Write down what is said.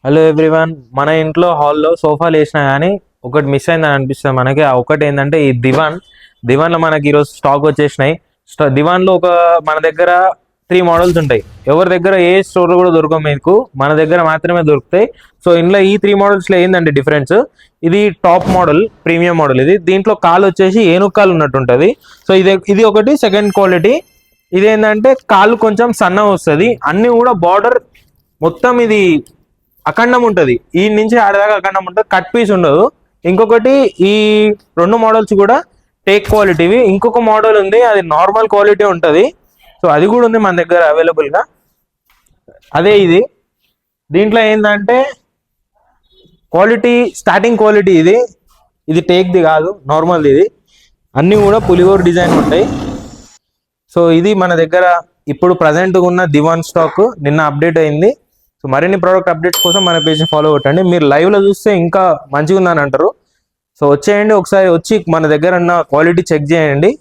Hello everyone, మన ఇంట్లో హాల్లో సోఫాలు వేసినా కానీ ఒకటి మిస్ అయిందని అనిపిస్తుంది మనకి. ఆ ఒకటి ఏంటంటే ఈ దివాన్లో మనకి ఈరోజు స్టాక్ వచ్చేసినాయి. దివాన్లో మన దగ్గర 3 మోడల్స్ ఉంటాయి. ఎవరి దగ్గర ఏ స్టోర్ కూడా దొరకవు, మీకు మన దగ్గర మాత్రమే దొరుకుతాయి. సో ఇందులో ఈ 3 మోడల్స్లో ఏంటంటే డిఫరెన్స్, ఇది టాప్ మోడల్, ప్రీమియం మోడల్. దీంట్లో కాలు వచ్చేసి ఏనుగు కాలు ఉన్నట్టు ఉంటుంది. సో ఇది ఒకటి సెకండ్ క్వాలిటీ. ఇదేంటంటే కాలు కొంచెం సన్నగా వస్తుంది, అన్ని కూడా బార్డర్ మొత్తం ఇది అఖండం ఉంటుంది. ఈ నుంచి ఆడదాకా అఖండం ఉంటుంది, కట్ పీస్ ఉండదు. ఇంకొకటి ఈ 2 మోడల్స్ కూడా టేక్ క్వాలిటీవి. ఇంకొక మోడల్ ఉంది, అది నార్మల్ క్వాలిటీ ఉంటుంది. సో అది కూడా ఉంది మన దగ్గర అవైలబుల్గా. అదే దీంట్లో ఏంటంటే క్వాలిటీ, స్టార్టింగ్ క్వాలిటీ ఇది టేక్ది కాదు, నార్మల్ది. ఇది అన్నీ కూడా పులిగోర్ డిజైన్ ఉంటాయి. సో ఇది మన దగ్గర ఇప్పుడు ప్రజెంట్గా ఉన్న దివాన్ స్టాక్ నిన్న అప్డేట్ అయింది. సో మరిన్ని ప్రోడక్ట్ అప్డేట్స్ కోసం మన పేజ్ని ఫాలో కొట్టండి. మీరు లైవ్లో చూస్తే ఇంకా మంచిగా ఉందని అంటారు. సో వచ్చేయండి, ఒకసారి వచ్చి మన దగ్గర ఉన్న క్వాలిటీ చెక్ చేయండి.